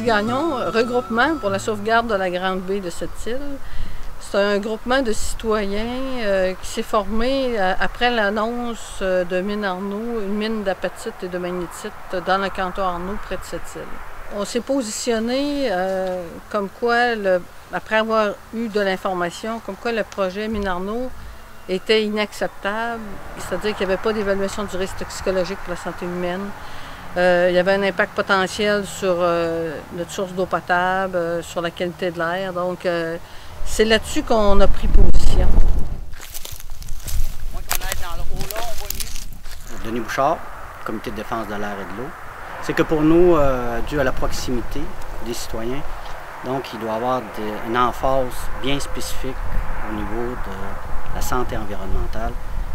Gagnon, regroupement pour la sauvegarde de la Grande Baie de cette île. C'est un groupement de citoyens qui s'est formé après l'annonce de Mine Arnaud, une mine d'apatite et de magnétite dans le canton Arnaud, près de cette île. On s'est positionné comme quoi, après avoir eu de l'information, comme quoi le projet Mine Arnaud était inacceptable, c'est-à-dire qu'il n'y avait pas d'évaluation du risque toxicologique pour la santé humaine. Il y avait un impact potentiel sur notre source d'eau potable, sur la qualité de l'air. Donc, c'est là-dessus qu'on a pris position. Moins qu'on aille dans le haut là, on voit mieux. Denis Bouchard, Comité de défense de l'air et de l'eau. C'est que pour nous, dû à la proximité des citoyens, donc il doit y avoir une emphase bien spécifique au niveau de la santé environnementale.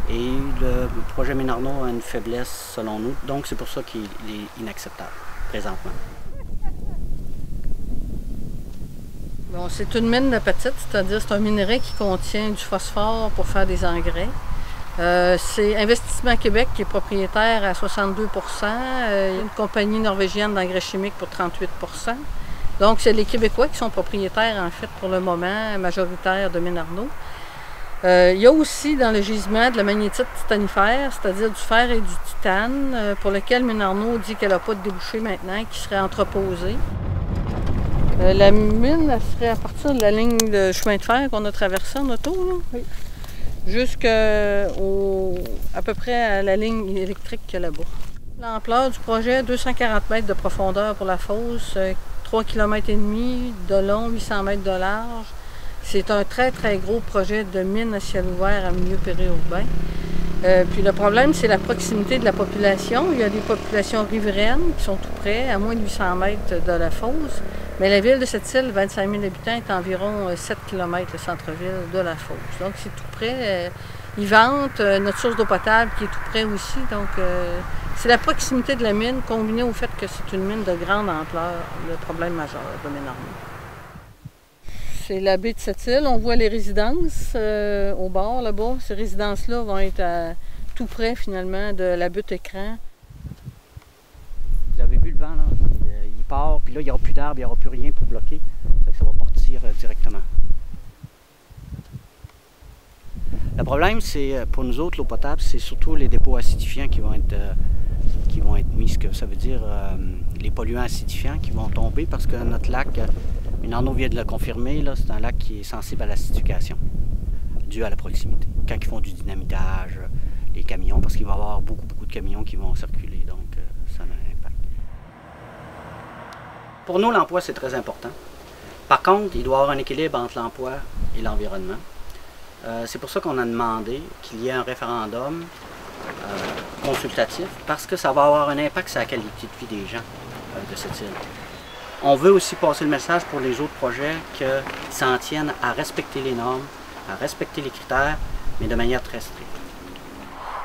Et le projet Mine Arnaud a une faiblesse selon nous, donc c'est pour ça qu'il est inacceptable présentement. Bon, c'est une mine d'apatite, c'est-à-dire c'est un minerai qui contient du phosphore pour faire des engrais. C'est Investissement Québec qui est propriétaire à 62 il y a une compagnie norvégienne d'engrais chimiques pour 38 Donc c'est les Québécois qui sont propriétaires en fait pour le moment majoritaire de Mine Arnaud. Il y a aussi dans le gisement de la magnétite titanifère, c'est-à-dire du fer et du titane, pour lequel Mine Arnaud dit qu'elle n'a pas de débouché maintenant, qui serait entreposé. La mine, elle serait à partir de la ligne de chemin de fer qu'on a traversé en auto, oui, jusqu'à à peu près à la ligne électrique qu'il y a là-bas. L'ampleur du projet, 240 mètres de profondeur pour la fosse, 3,5 km de long, 800 mètres de large. C'est un très, très gros projet de mine à ciel ouvert en milieu périurbain. Puis le problème, c'est la proximité de la population. Il y a des populations riveraines qui sont tout près, à moins de 800 mètres de la fosse. Mais la ville de cette île, 25 000 habitants, est environ 7 km le centre-ville de la fosse. Donc c'est tout près. Ils vantent notre source d'eau potable qui est tout près aussi. Donc c'est la proximité de la mine combinée au fait que c'est une mine de grande ampleur, le problème majeur de Mine Arnaud. C'est la baie de cette île. On voit les résidences au bord là-bas. Ces résidences-là vont être tout près finalement de la butte écran. Vous avez vu le vent, là? Il part, puis là, il n'y aura plus d'arbres, il n'y aura plus rien pour bloquer. Ça va partir directement. Le problème, c'est pour nous autres, l'eau potable, c'est surtout les dépôts acidifiants qui vont être mis. Ce que ça veut dire les polluants acidifiants qui vont tomber parce que notre lac, Mine Arnaud vient de le confirmer, c'est un lac qui est sensible à l'acidification dû à la proximité. Quand ils font du dynamitage, les camions, parce qu'il va y avoir beaucoup de camions qui vont circuler, donc ça a un impact. Pour nous, l'emploi, c'est très important. Par contre, il doit y avoir un équilibre entre l'emploi et l'environnement. C'est pour ça qu'on a demandé qu'il y ait un référendum consultatif, parce que ça va avoir un impact sur la qualité de vie des gens de cette île. On veut aussi passer le message pour les autres projets qu'ils s'en tiennent à respecter les normes, à respecter les critères, mais de manière très stricte.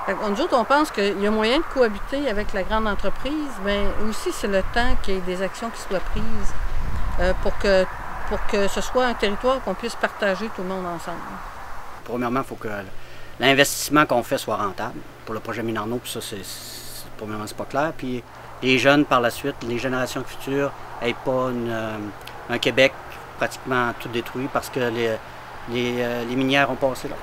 Nous autres, on pense qu'il y a moyen de cohabiter avec la grande entreprise, mais aussi c'est le temps qu'il y ait des actions qui soient prises pour que ce soit un territoire qu'on puisse partager tout le monde ensemble. Premièrement, il faut que l'investissement qu'on fait soit rentable pour le projet Mine Arnaud, puis ça, premièrement, c'est pas clair. Puis les jeunes, par la suite, les générations futures, n'aient pas un Québec pratiquement tout détruit parce que les minières ont passé là.